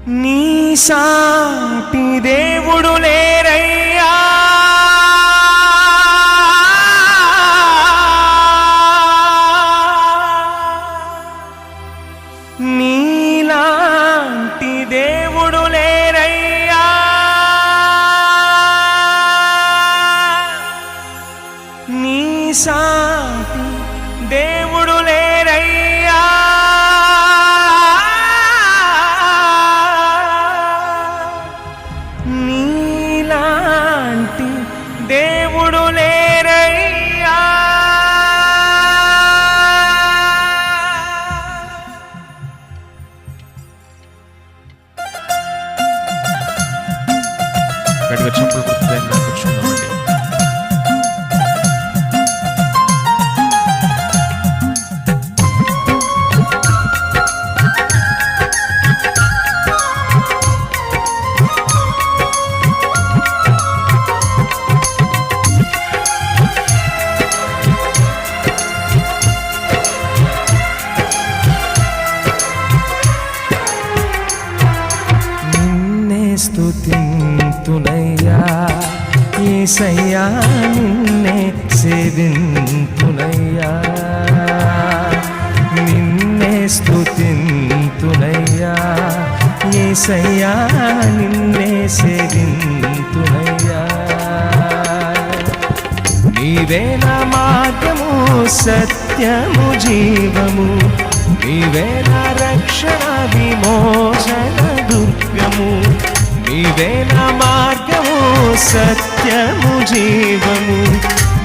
నీ సాటి దేవుడు లేరయ్యా, నీలాంటి దేవుడు లేరయ్యా, నీ సాటి దేవుడు లేరయ్యా, నీలాంటి దేవుడు లేరయ్యా. గట్టిగా చెప్పులు కొట్టుకొని కూర్చున్నామండి. స్తుతింతునయ్యా యేసయ్యా, నిన్నే సేవింతునయ్యా, నిన్నే స్తుతింతునయ్యా యేసయ్యా, నిన్నే సేవింతునయ్యా. నీవే నా మార్గము సత్యము జీవము, నీవే నా రక్షణ విమోచన దుర్గము, నీవే నా మార్గము సత్యము జీవము,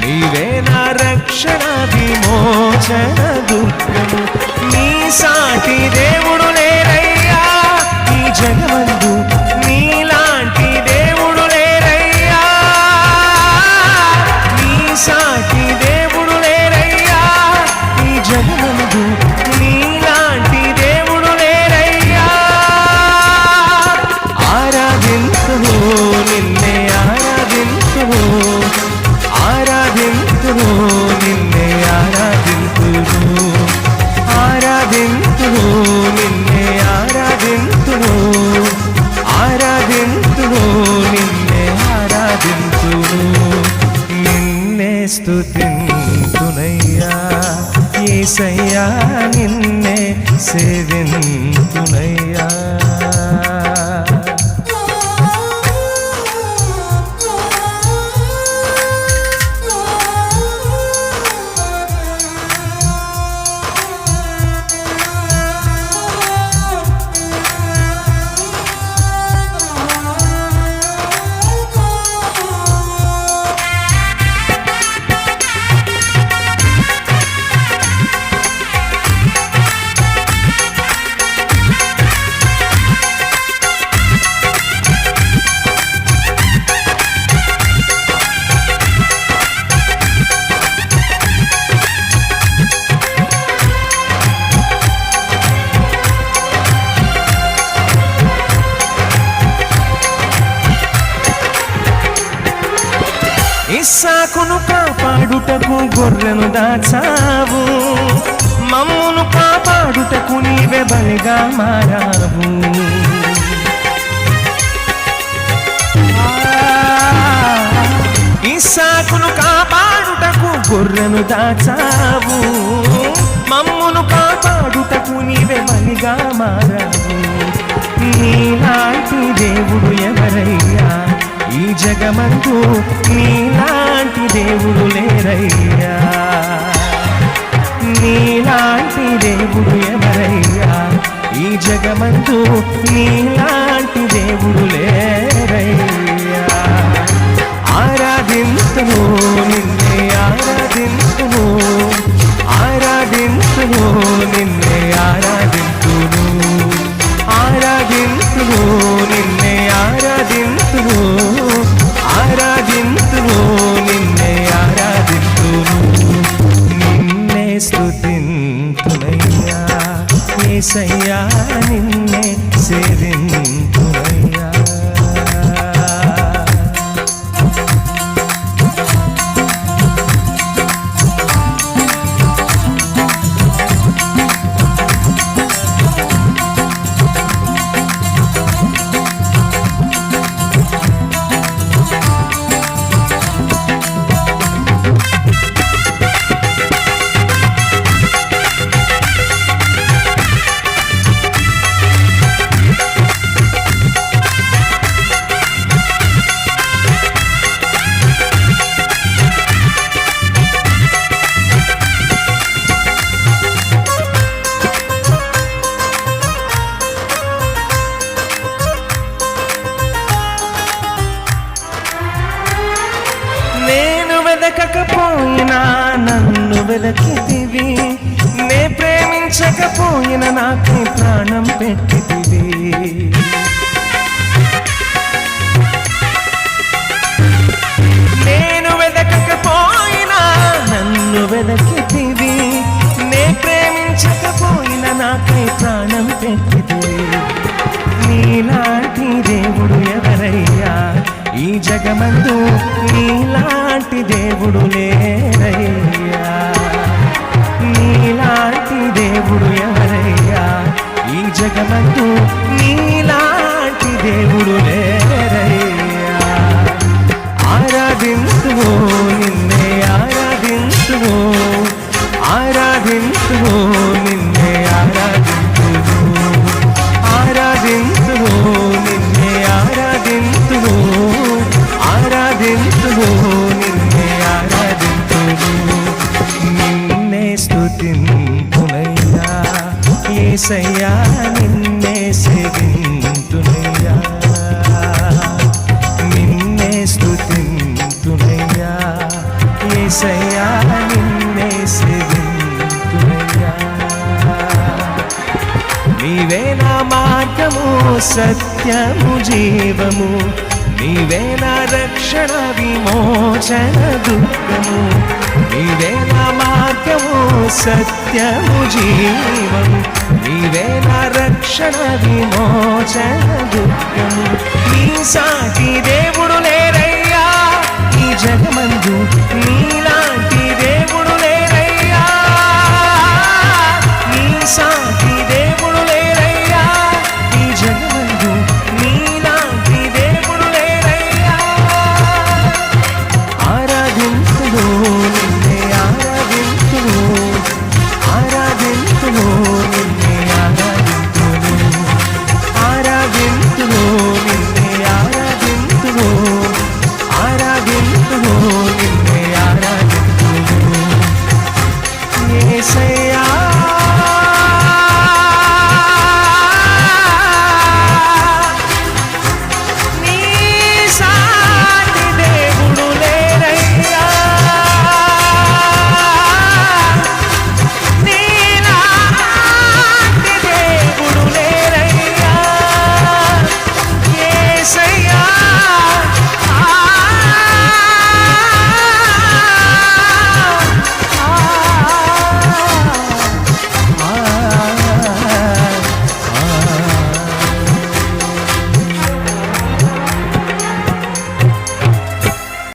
నీవే నా రక్షణ విమోచన దుర్గము. నీ సాటి దేవుడు లేరయ్యా ఈ జగమందు, నీలాంటి దేవుడు లేరయ్యా, నీ సాటి దేవుడు లేరయ్యా ఈ జగమందు, నీలాంటి దేవుడు లేరయ్యా. ఆరాధింతును నిన్నే ఆరాధింతును, ఆరాధింతును నిన్నే ఆరాధింతును, ఆరాధింతును నిన్నే ఆరాధింతును, ఆరాధింతును నిన్నే ఆరాధింతును. నిన్నే స్తుతింతునయ్యా యేసయ్యా, నిన్నే సేవింతునయ్యా. ఇస్సాకును కాపాడుటకు గొర్రెను దాచావు, మమ్మును కాపాడుటకు నీవే బలిగా మారావు. ఇస్సాకును కాపాడుటకు గొర్రెను దాచావు, మమ్మును కాపాడుటకు నీవే బలిగా మారావు. నీలాంటి దేవుడు ఎవరయ్యా ఈ జగమందు, నీలాంటి దేవుడు లేరయ్యా, నీలాంటి దేవుడు ఎవరయ్యా ఈ జగమందు, నీలాంటి దేవుడు లేరయ్యా. ఆరాధింతును నిన్నే ఆరాధింతును, ఆరాధింతును నిన్నే ఆరాధింతును, ఆరాధింతును నిన్నే ఆరాధింతును, ఆరాధింతును నిన్నే ఆరాధింతును. నిన్నే స్తుతింతునయ్యా యేసయ్యా, నిన్నే సేవింతునయ్యా. వెదకితివి, నే ప్రేమించకపోయిన నాకు ప్రాణం పెట్టితివి. నేను వెదకకపోయినా నన్ను వెదకితివి, నే ప్రేమించకపోయిన నాకై ప్రాణం పెట్టితివి. నీలాంటి దేవుడు ఎవరయ్యా ఈ జగమందు, నీలాంటి దేవుడు లేరయ్యా. నీలాంటి దేవుడు ఎవరయ్యా ఈ జగమందు, నీలాంటి దేవుడు లేరయ్యా. ఆరాధింతును నిన్నే ఆరాధింతును, ఆరాధింతును నిన్నే ఆరాధింతును, ఆరాధింతును నిన్నే ఆరాధింతును, ఆరాధింతును నిన్నే ఆరాధింతును. నిన్నే స్తుతింతునయ్యా యేసయ్యా, నిన్నే సేవింతునయ్యా. నిన్నే స్తుతింతునయ్యా యేసయ్యా, నిన్నే సేవింతునయ్యా. నీవే నా మార్గము సత్యము జీవము, నీవే నా రక్షణ విమోచన దుఃఖము. నీవే నా మార్గము సత్యము జీవము, నీవే నా రక్షణ విమోచన దుఃఖము. నీ సాటి దేవుడు లేరయ్యా ఈ జగమందు,